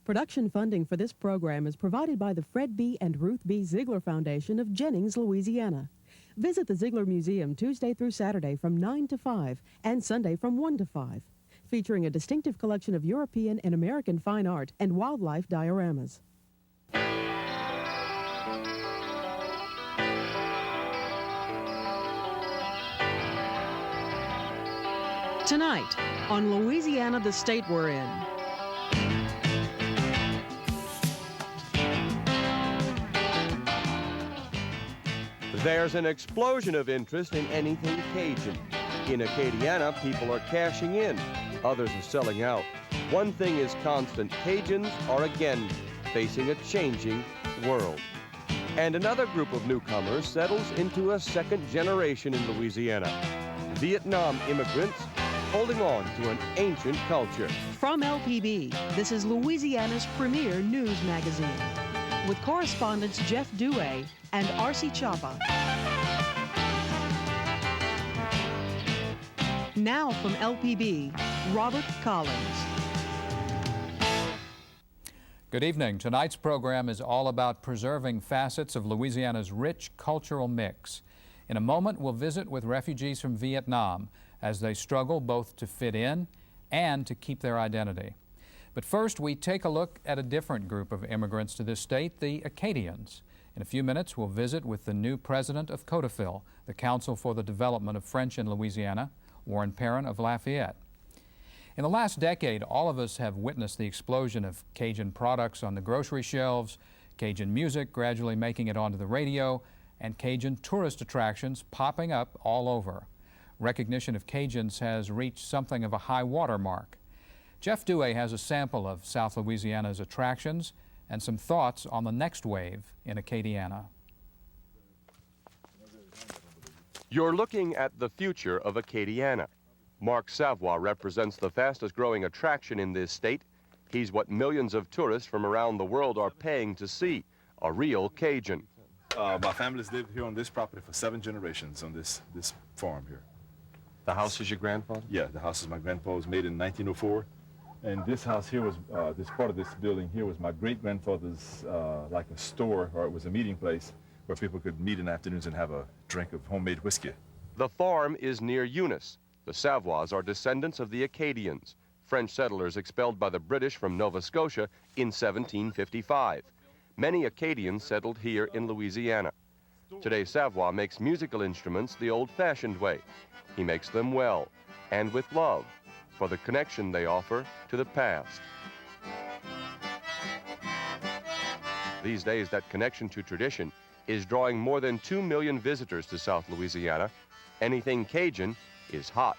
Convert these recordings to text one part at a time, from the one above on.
Production funding for this program is provided by the Fred B. and Ruth B. Ziegler Foundation of Jennings, Louisiana. Visit the Ziegler Museum Tuesday through Saturday from 9 to 5 and Sunday from 1 to 5, featuring a distinctive collection of European and American fine art and wildlife dioramas. Tonight on Louisiana, the state we're in. There's an explosion of interest in anything Cajun. In Acadiana, people are cashing in. Others are selling out. One thing is constant. Cajuns are again facing a changing world. And another group of newcomers settles into a second generation in Louisiana. Vietnam immigrants holding on to an ancient culture. From LPB, this is Louisiana's premier news magazine, with correspondents Jeff Douay and R.C. Chapa. Now from LPB, Robert Collins. Good evening. Tonight's program is all about preserving facets of Louisiana's rich cultural mix. In a moment, we'll visit with refugees from Vietnam as they struggle both to fit in and to keep their identity. But first, we take a look at a different group of immigrants to this state, the Acadians. In a few minutes, we'll visit with the new president of CODAFIL, the Council for the Development of French in Louisiana, Warren Perrin of Lafayette. In the last decade, all of us have witnessed the explosion of Cajun products on the grocery shelves, Cajun music gradually making it onto the radio, and Cajun tourist attractions popping up all over. Recognition of Cajuns has reached something of a high water mark. Jeff Douay has a sample of South Louisiana's attractions and some thoughts on the next wave in Acadiana. You're looking at the future of Acadiana. Marc Savoie represents the fastest growing attraction in this state. He's what millions of tourists from around the world are paying to see, a real Cajun. My family's lived here on this property for 7 generations on this farm here. The house is your grandfather? Yeah, the house is my grandpa. It was made in 1904. And this house here was, this part of this building here was my great-grandfather's, like a store, or it was a meeting place where people could meet in the afternoons and have a drink of homemade whiskey. The farm is near Eunice. The Savoies are descendants of the Acadians, French settlers expelled by the British from Nova Scotia in 1755. Many Acadians settled here in Louisiana. Today, Savoie makes musical instruments the old-fashioned way. He makes them well, and with love, for the connection they offer to the past. These days, that connection to tradition is drawing more than 2 million visitors to South Louisiana. Anything Cajun is hot.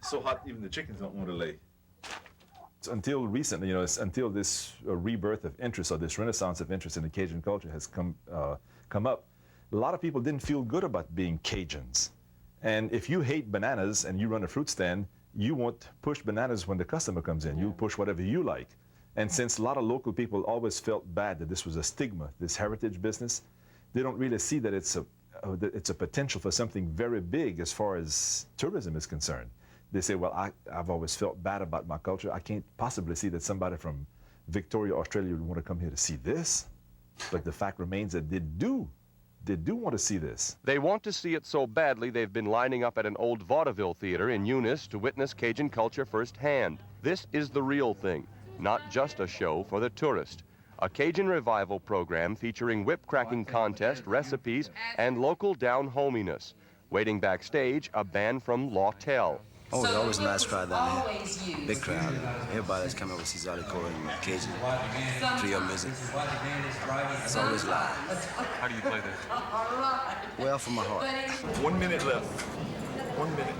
So hot, even the chickens don't want to lay. It's until recently, it's until this rebirth of interest, or this renaissance of interest in the Cajun culture has come up, a lot of people didn't feel good about being Cajuns. And if you hate bananas and you run a fruit stand, you won't push bananas when the customer comes in. You push whatever you like. And since a lot of local people always felt bad that this was a stigma, this heritage business, they don't really see that it's a potential for something very big as far as tourism is concerned. They say, well, I've always felt bad about my culture. I can't possibly see that somebody from Victoria, Australia would want to come here to see this. But the fact remains that they do want to see this. They want to see it so badly they've been lining up at an old vaudeville theater in Eunice to witness Cajun culture firsthand. This is the real thing, not just a show for the tourist. A Cajun revival program featuring whip-cracking contest, recipes, and local down-hominess. Waiting backstage, a band from Lawtell. Oh, it's always a nice crowd down here. Big crowd. Everybody that's coming over sees all the Corey and Cajun trio music. It's always live. How do you play this? Well, from my heart. 1 minute left. 1 minute.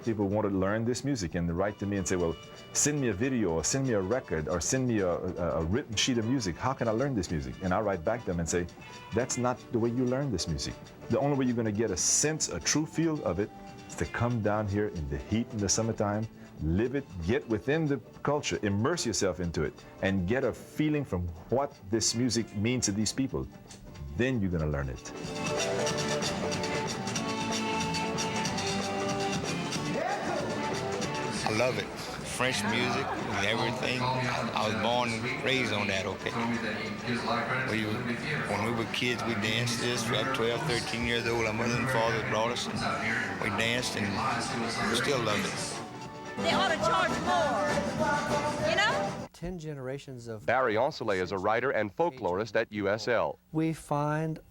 People want to learn this music and write to me and say, well, send me a video or send me a record or send me a written sheet of music. How can I learn this music? And I write back to them and say, that's not the way you learn this music. The only way you're going to get a sense, a true feel of it, is to come down here in the heat in the summertime, live it, get within the culture, immerse yourself into it, and get a feeling from what this music means to these people. Then you're gonna learn it. I love it. French music and everything. I was born and raised on that, okay? When we were kids, we danced this. We were 12, 13 years old. Our mother and father brought us, and we danced, and we still love it. They ought to charge more, you know? 10 generations of... Barry Ancelet is a writer and folklorist at USL. We find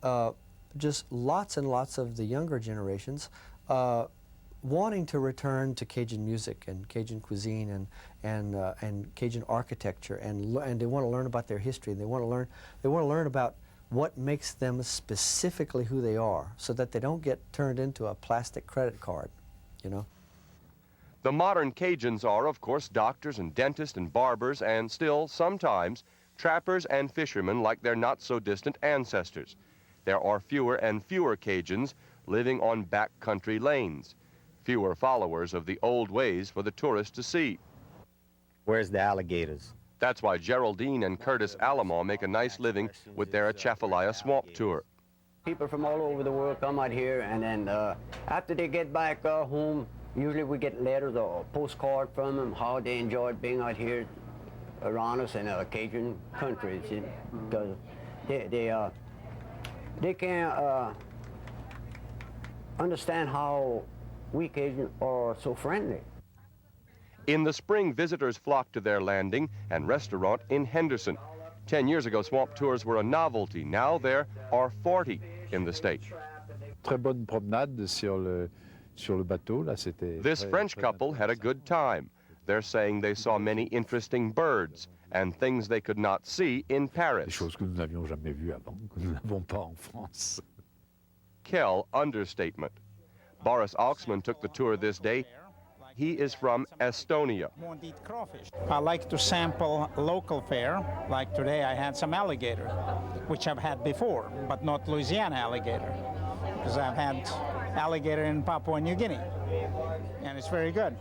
just lots and lots of the younger generations wanting to return to Cajun music and Cajun cuisine and Cajun architecture, and they want to learn about their history. They want to learn about what makes them specifically who they are, so that they don't get turned into a plastic credit card, you know. The modern Cajuns are, of course, doctors and dentists and barbers, and still, sometimes, trappers and fishermen like their not-so-distant ancestors. There are fewer and fewer Cajuns living on backcountry lanes, fewer followers of the old ways for the tourist to see. Where's the alligators? That's why Geraldine and Curtis Alamo make a nice living with their Atchafalaya swamp tour. People from all over the world come out here, and then after they get back home, usually we get letters or a postcard from them, how they enjoyed being out here around us in Cajun country, because they can't understand how we Cajuns are so friendly. In the spring, visitors flock to their landing and restaurant in Henderson. 10 years ago, swamp tours were a novelty. Now there are 40 in the state. Très bonne promenade sur le bateau. Là, this French couple had a good time. They're saying they saw many interesting birds and things they could not see in Paris. Des choses que nous n'avions jamais vues avant, que nous n'avons pas en France. Kel understatement. Boris Auxman took the tour this day. He is from Estonia. I like to sample local fare. Like today I had some alligator, which I've had before, but not Louisiana alligator, because I've had alligator in Papua New Guinea, and it's very good.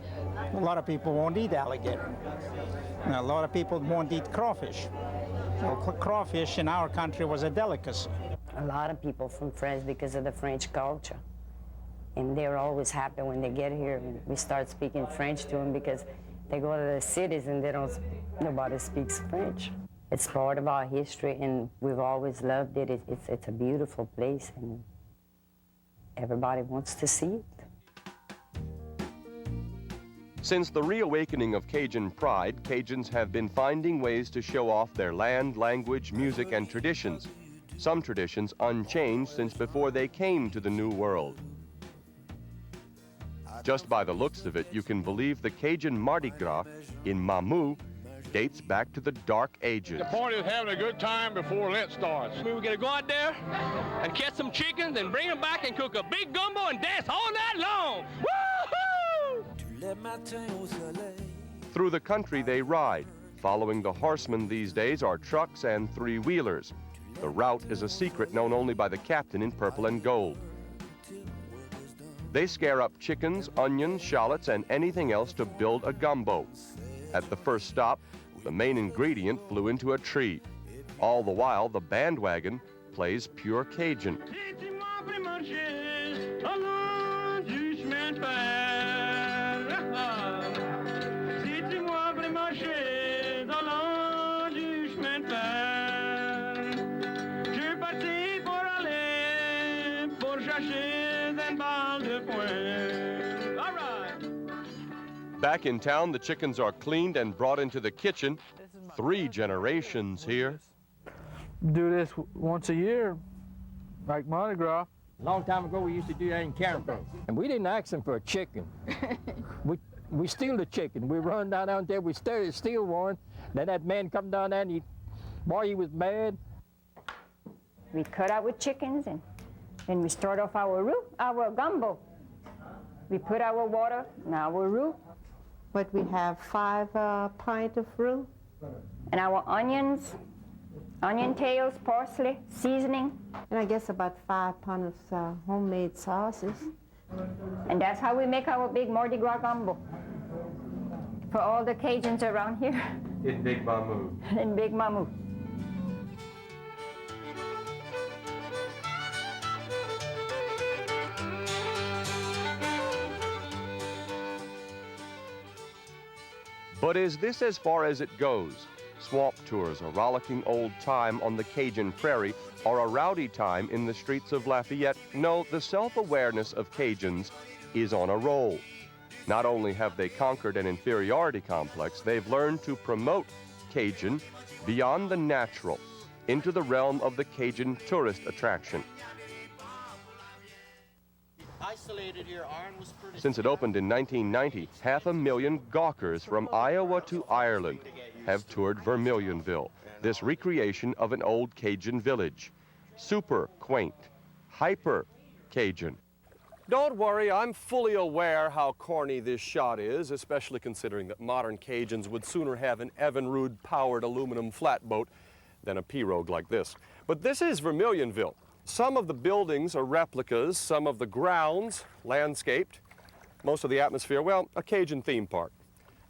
A lot of people won't eat alligator. And a lot of people won't eat crawfish. Well, crawfish in our country was a delicacy. A lot of people from France because of the French culture. And they're always happy when they get here and we start speaking French to them, because they go to the cities and nobody speaks French. It's part of our history, and we've always loved it. It's a beautiful place, and everybody wants to see it. Since the reawakening of Cajun pride, Cajuns have been finding ways to show off their land, language, music, and traditions. Some traditions unchanged since before they came to the New World. Just by the looks of it, you can believe the Cajun Mardi Gras in Mamou dates back to the Dark Ages. The point is having a good time before Lent starts. We were going to go out there and catch some chickens and bring them back and cook a big gumbo and dance all night long. Woo-hoo! Through the country they ride. Following the horsemen these days are trucks and three-wheelers. The route is a secret known only by the captain in purple and gold. They scare up chickens, onions, shallots, and anything else to build a gumbo. At the first stop, the main ingredient flew into a tree. All the while, the bandwagon plays pure Cajun. Back in town, the chickens are cleaned and brought into the kitchen. 3 generations here. Do this once a year, like Mardi Gras. A long time ago, we used to do that in Cajuns. And we didn't ask them for a chicken. we steal the chicken. We run down there, we steal one. Then that man come down there and he was mad. We cut out with chickens, and then we start off our gumbo. We put our water in our roux. But we have 5 pints of roux. And our onions, onion tails, parsley, seasoning. And I guess about 5 pounds of homemade sauces. And that's how we make our big Mardi Gras gumbo. For all the Cajuns around here. In Big Mamou. In Big Mamou. But is this as far as it goes? Swamp tours, a rollicking old time on the Cajun prairie, or a rowdy time in the streets of Lafayette? No, the self-awareness of Cajuns is on a roll. Not only have they conquered an inferiority complex, they've learned to promote Cajun beyond the natural into the realm of the Cajun tourist attraction. Since it opened in 1990, 500,000 gawkers from Iowa to Ireland have toured Vermilionville, this recreation of an old Cajun village. Super quaint, hyper Cajun. Don't worry, I'm fully aware how corny this shot is, especially considering that modern Cajuns would sooner have an Evinrude-powered aluminum flatboat than a pirogue like this. But this is Vermilionville. Some of the buildings are replicas, some of the grounds landscaped, most of the atmosphere, well, a Cajun theme park.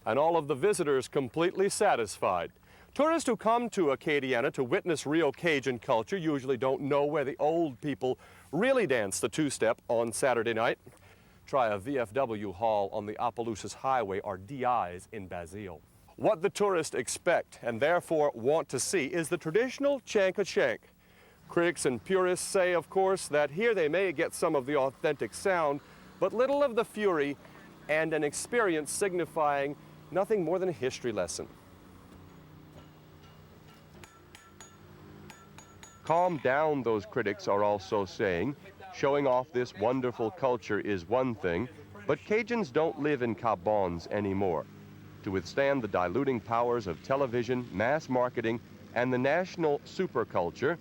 And all of the visitors completely satisfied. Tourists who come to Acadiana to witness real Cajun culture usually don't know where the old people really dance the two-step on Saturday night. Try a VFW hall on the Opelousas Highway or DI's in Basile. What the tourists expect and therefore want to see is the traditional chanka-chank. Critics and purists say, of course, that here they may get some of the authentic sound, but little of the fury and an experience signifying nothing more than a history lesson. Calm down, those critics are also saying. Showing off this wonderful culture is one thing, but Cajuns don't live in cabons anymore. To withstand the diluting powers of television, mass marketing, and the national superculture,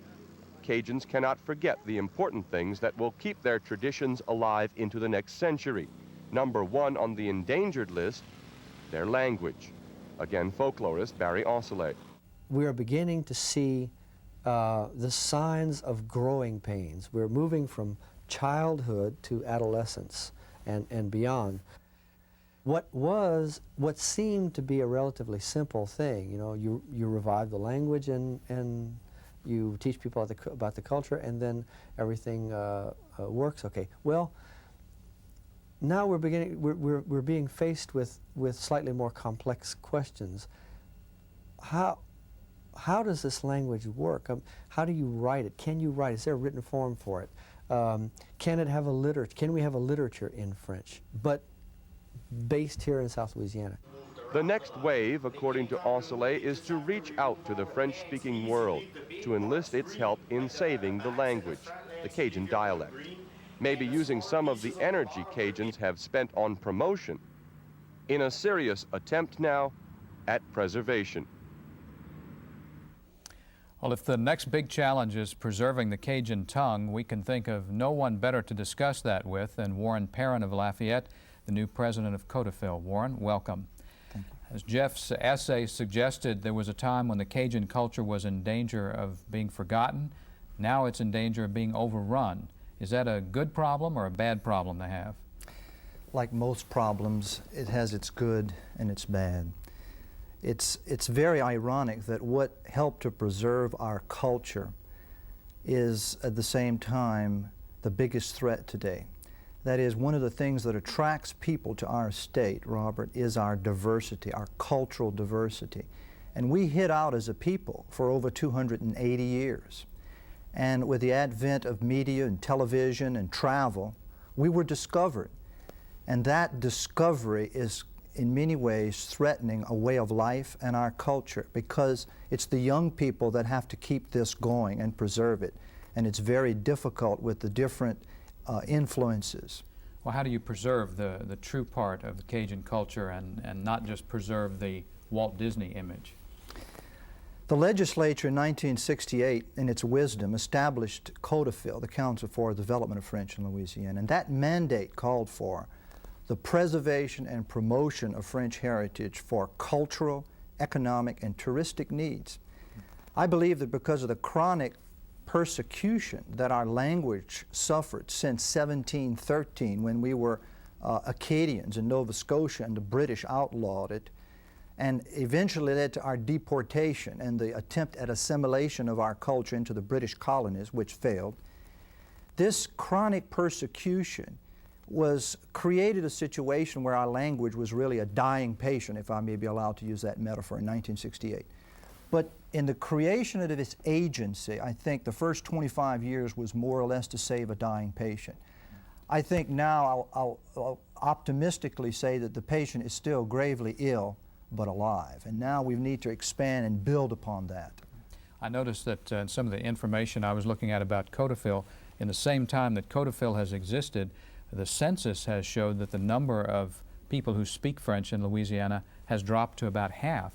Cajuns cannot forget the important things that will keep their traditions alive into the next century. Number one on the endangered list, their language. Again, folklorist Barry Ancelet. We are beginning to see the signs of growing pains. We're moving from childhood to adolescence and beyond. What seemed to be a relatively simple thing, you know, you revive the language and you teach people about the culture, and then everything works okay. Well, now we're being faced with slightly more complex questions. How does this language work? How do you write it? Can you write it? Is there a written form for it? Can it have a literature? Can we have a literature in French, but based here in South Louisiana? The next wave, according to Ancelet, is to reach out to the French-speaking world to enlist its help in saving the language, the Cajun dialect. Maybe using some of the energy Cajuns have spent on promotion in a serious attempt now at preservation. Well, if the next big challenge is preserving the Cajun tongue, we can think of no one better to discuss that with than Warren Perrin of Lafayette, the new president of Codafil. Warren, welcome. Thank you. As Jeff's essay suggested, there was a time when the Cajun culture was in danger of being forgotten. Now it's in danger of being overrun. Is that a good problem or a bad problem to have? Like most problems, it has its good and its bad. It's very ironic that what helped to preserve our culture is at the same time the biggest threat today. That is, one of the things that attracts people to our state, Robert, is our diversity, our cultural diversity. And we hid out as a people for over 280 years. And with the advent of media and television and travel, we were discovered. And that discovery is in many ways threatening a way of life and our culture, because it's the young people that have to keep this going and preserve it. And it's very difficult with the different influences. Well, how do you preserve the true part of the Cajun culture and not just preserve the Walt Disney image? The legislature in 1968, in its wisdom, established Codafil, the Council for the Development of French in Louisiana, and that mandate called for the preservation and promotion of French heritage for cultural, economic, and touristic needs. I believe that because of the chronic persecution that our language suffered since 1713, when we were Acadians in Nova Scotia and the British outlawed it, and eventually led to our deportation and the attempt at assimilation of our culture into the British colonies, which failed. This chronic persecution created a situation where our language was really a dying patient, if I may be allowed to use that metaphor, in 1968. But in the creation of this agency, I think the first 25 years was more or less to save a dying patient. I think now I'll optimistically say that the patient is still gravely ill, but alive. And now we need to expand and build upon that. I noticed that in some of the information I was looking at about Coteville, in the same time that Coteville has existed, the census has showed that the number of people who speak French in Louisiana has dropped to about half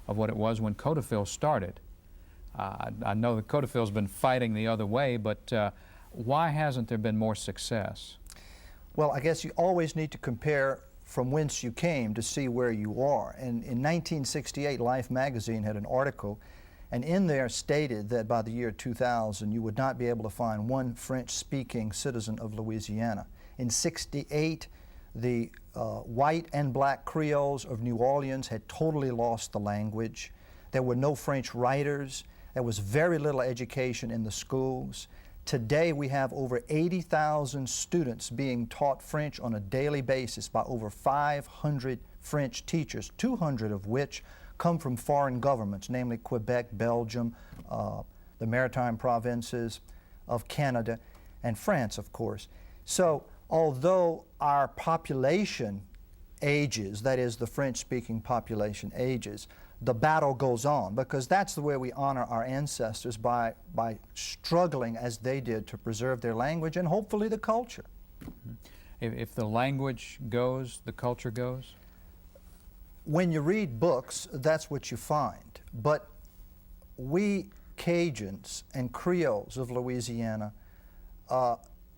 of what it was when Coteville started. I know that Coteville's been fighting the other way, but why hasn't there been more success? Well, I guess you always need to compare from whence you came to see where you are. And in 1968, Life magazine had an article, and in there stated that by the year 2000, you would not be able to find one French-speaking citizen of Louisiana. In '68, the white and black Creoles of New Orleans had totally lost the language. There were no French writers. There was very little education in the schools. Today we have over 80,000 students being taught French on a daily basis by over 500 French teachers, 200 of which come from foreign governments, namely Quebec, Belgium, the Maritime provinces of Canada, and France, of course. So although our population ages, that is the French-speaking population ages, the battle goes on, because that's the way we honor our ancestors, by struggling as they did to preserve their language and hopefully the culture. Mm-hmm. If the language goes, the culture goes? When you read books, that's what you find. But we Cajuns and Creoles of Louisiana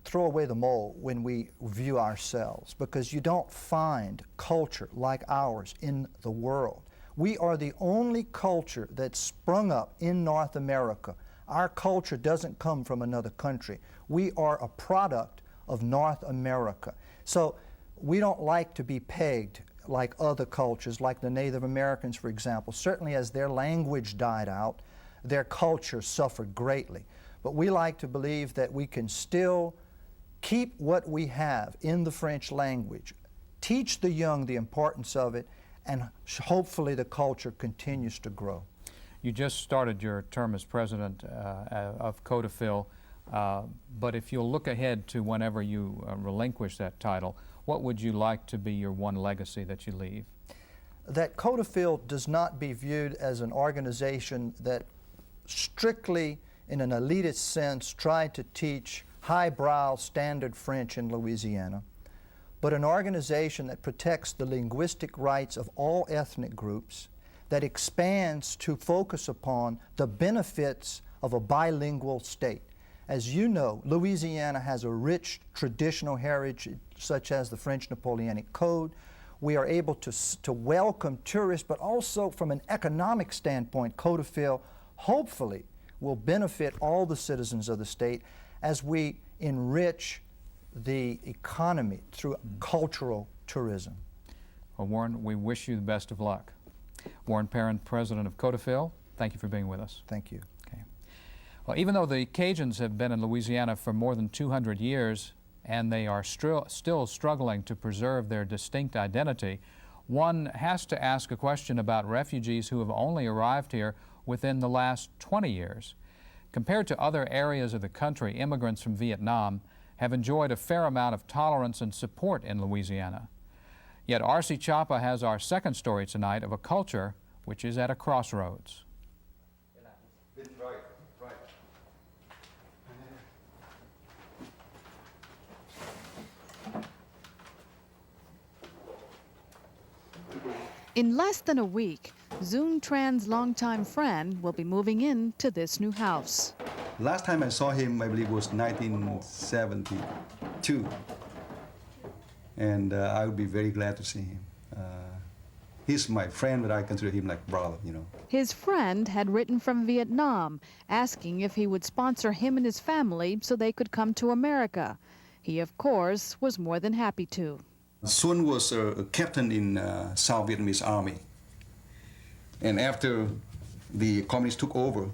throw away the mold when we view ourselves, because you don't find culture like ours in the world. We are the only culture that's sprung up in North America. Our culture doesn't come from another country. We are a product of North America. So we don't like to be pegged like other cultures, like the Native Americans, for example. Certainly as their language died out, their culture suffered greatly. But we like to believe that we can still keep what we have in the French language, teach the young the importance of it, and hopefully the culture continues to grow. You just started your term as president of Coteville, but if you'll look ahead to whenever you relinquish that title, what would you like to be your one legacy that you leave? That Coteville does not be viewed as an organization that strictly, in an elitist sense, tried to teach highbrow standard French in Louisiana, but an organization that protects the linguistic rights of all ethnic groups, that expands to focus upon the benefits of a bilingual state. As you know, Louisiana has a rich traditional heritage, such as the French Napoleonic Code. We are able to welcome tourists, but also from an economic standpoint, Coteville hopefully will benefit all the citizens of the state as we enrich the economy through cultural tourism. Well, Warren, we wish you the best of luck. Warren Perrin, president of Coteville, thank you for being with us. Thank you. Okay. Well, even though the Cajuns have been in Louisiana for more than 200 years and they are still struggling to preserve their distinct identity, one has to ask a question about refugees who have only arrived here within the last 20 years. Compared to other areas of the country, immigrants from Vietnam have enjoyed a fair amount of tolerance and support in Louisiana. Yet R.C. Chapa has our second story tonight of a culture which is at a crossroads. In less than a week, Zoon Tran's longtime friend will be moving in to this new house. Last time I saw him, I believe, was 1972. And I would be very glad to see him. He's my friend, but I consider him like brother, you know. His friend had written from Vietnam, asking if he would sponsor him and his family so they could come to America. He, of course, was more than happy to. Sun was a captain in South Vietnamese army. And after the communists took over,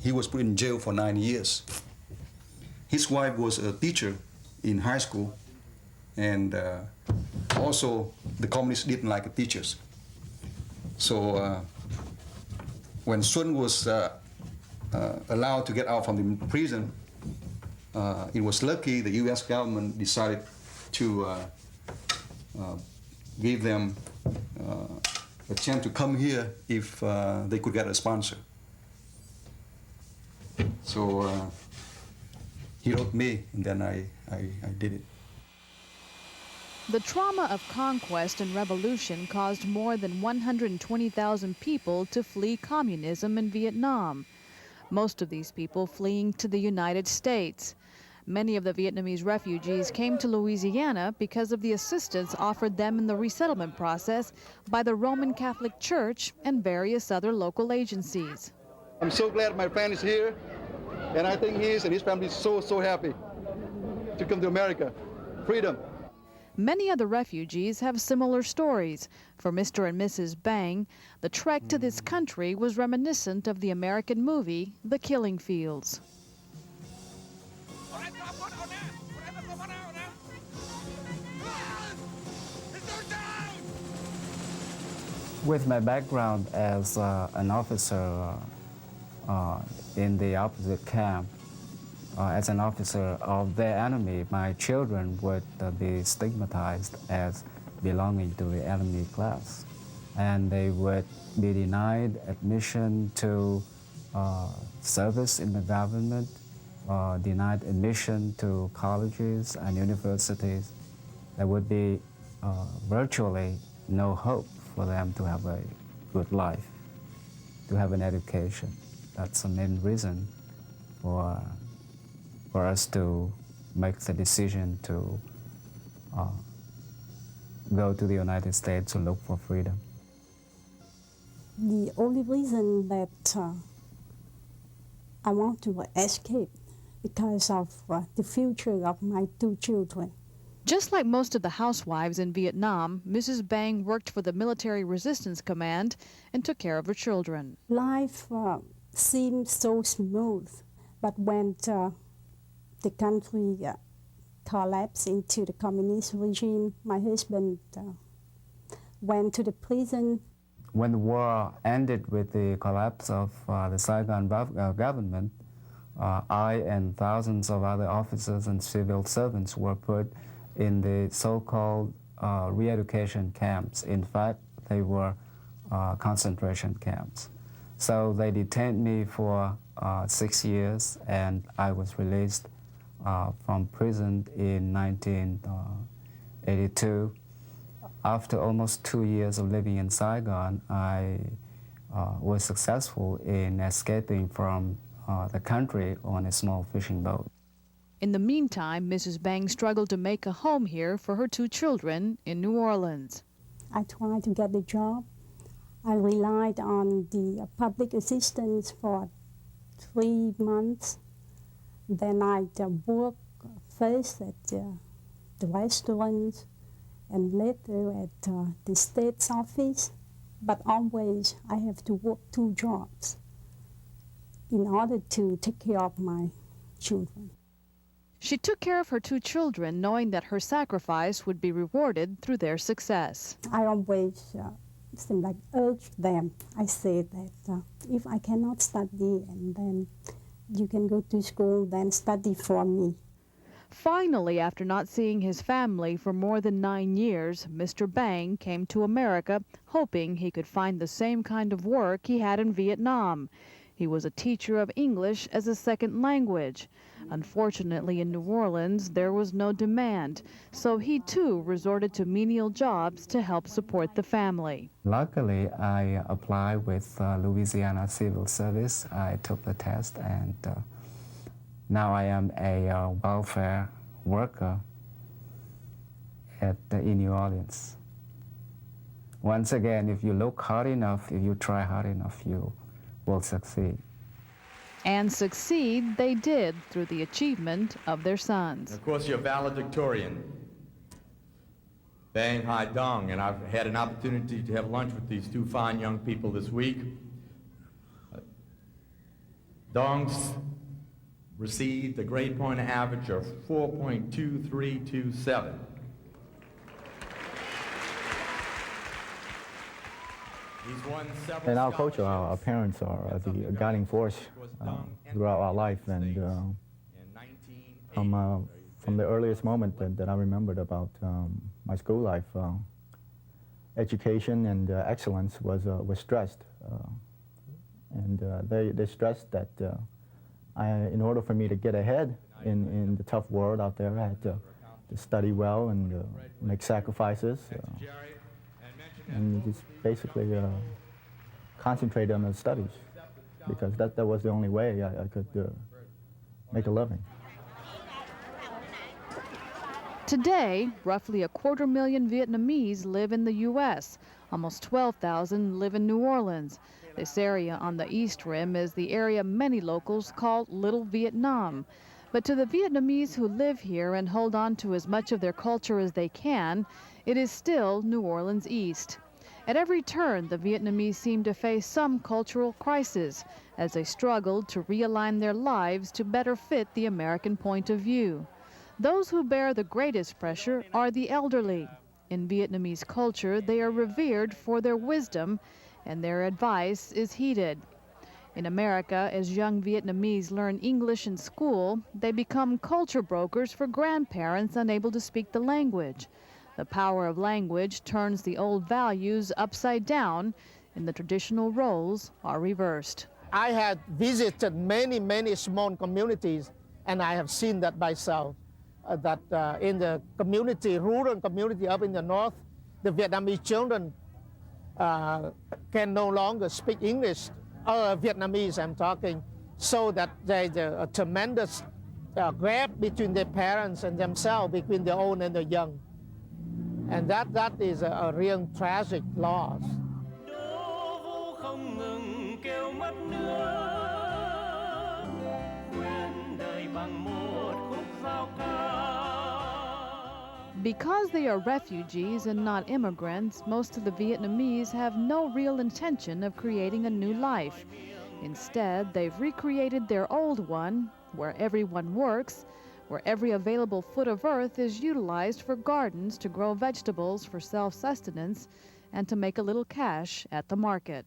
he was put in jail for 9 years. His wife was a teacher in high school, and also the communists didn't like the teachers. So when Sun was allowed to get out from the prison, it was lucky the U.S. government decided to give them a chance to come here if they could get a sponsor. So he wrote me, and then I did it. The trauma of conquest and revolution caused more than 120,000 people to flee communism in Vietnam. Most of these people fleeing to the United States. Many of the Vietnamese refugees came to Louisiana because of the assistance offered them in the resettlement process by the Roman Catholic Church and various other local agencies. I'm so glad my friend is here, and I think he is and his family is so happy to come to America. Freedom. Many other refugees have similar stories. For Mr. and Mrs. Bang, the trek to this country was reminiscent of the American movie, The Killing Fields. With my background as an officer in the opposite camp, as an officer of their enemy, my children would be stigmatized as belonging to the enemy class. And they would be denied admission to service in the government, denied admission to colleges and universities. There would be virtually no hope for them to have a good life, to have an education. That's the main reason for us to make the decision to go to the United States to look for freedom. The only reason that I want to escape because of the future of my 2 children. Just like most of the housewives in Vietnam, Mrs. Bang worked for the Military Resistance Command and took care of her children. Life seemed so smooth, but when the country collapsed into the communist regime, my husband went to the prison. When the war ended with the collapse of the Saigon government, I and thousands of other officers and civil servants were put in the so-called re-education camps. In fact, they were concentration camps. So they detained me for 6 years, and I was released from prison in 1982. After almost 2 years of living in Saigon, I was successful in escaping from the country on a small fishing boat. In the meantime, Mrs. Bang struggled to make a home here for her 2 children in New Orleans. I tried to get a job. I relied on the public assistance for 3 months. Then I worked first at the restaurants and later at the state's office. But always I have to work 2 jobs in order to take care of my children. She took care of her 2 children, knowing that her sacrifice would be rewarded through their success. I always urged them. I said that if I cannot study, and then you can go to school, then study for me. Finally, after not seeing his family for more than 9 years, Mr. Bang came to America, hoping he could find the same kind of work he had in Vietnam. He was a teacher of English as a second language. Unfortunately, in New Orleans, there was no demand, so he too resorted to menial jobs to help support the family. Luckily, I applied with Louisiana Civil Service. I took the test, and now I am a welfare worker in New Orleans. Once again, if you look hard enough, if you try hard enough, you will succeed. And succeed they did through the achievement of their sons. Of course, you're valedictorian. Bang Hai Dong, and I've had an opportunity to have lunch with these two fine young people this week. Dong's received a grade point average of 4.2327. In our culture, our parents are the guiding force throughout our life, and from the earliest moment that I remembered about my school life, education and excellence was stressed, and they stressed that in order for me to get ahead in the tough world out there, I had to study well and make sacrifices, and just basically concentrate on the studies, because that was the only way I could make a living. Today, roughly 250,000 Vietnamese live in the U.S. Almost 12,000 live in New Orleans. This area on the East Rim is the area many locals call Little Vietnam. But to the Vietnamese who live here and hold on to as much of their culture as they can, it is still New Orleans East. At every turn, the Vietnamese seem to face some cultural crisis as they struggled to realign their lives to better fit the American point of view. Those who bear the greatest pressure are the elderly. In Vietnamese culture, they are revered for their wisdom, and their advice is heeded. In America, as young Vietnamese learn English in school, they become culture brokers for grandparents unable to speak the language. The power of language turns the old values upside down, and the traditional roles are reversed. I have visited many small communities, and I have seen that myself. That in the community, rural community up in the north, the Vietnamese children can no longer speak English, Vietnamese I'm talking, so that there's a tremendous gap between their parents and themselves, between the old and the young. And that is a real tragic loss. Because they are refugees and not immigrants, most of the Vietnamese have no real intention of creating a new life. Instead, they've recreated their old one, where everyone works, where every available foot of earth is utilized for gardens to grow vegetables for self-sustenance and to make a little cash at the market.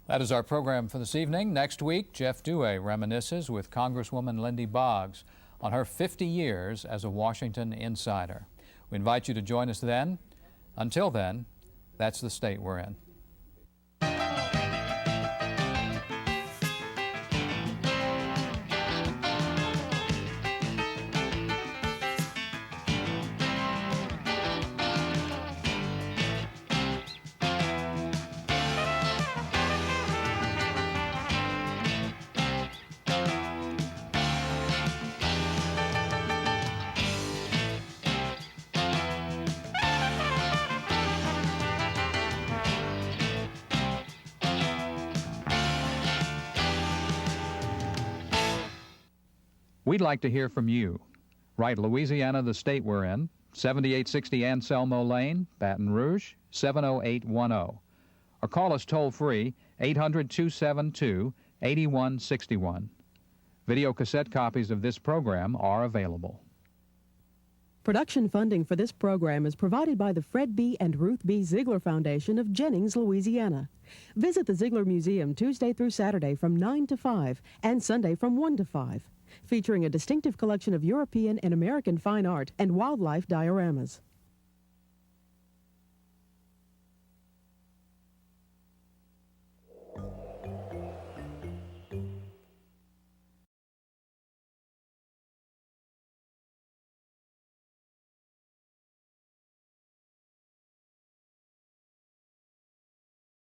That is our program for this evening. Next week, Jeff Douay reminisces with Congresswoman Lindy Boggs on her 50 years as a Washington insider. We invite you to join us then. Until then, that's the state we're in. We'd like to hear from you. Write Louisiana, the state we're in, 7860 Anselmo Lane, Baton Rouge, 70810. Or call us toll-free, 800-272-8161. Video cassette copies of this program are available. Production funding for this program is provided by the Fred B. and Ruth B. Ziegler Foundation of Jennings, Louisiana. Visit the Ziegler Museum Tuesday through Saturday from 9 to 5 and Sunday from 1 to 5. Featuring a distinctive collection of European and American fine art and wildlife dioramas.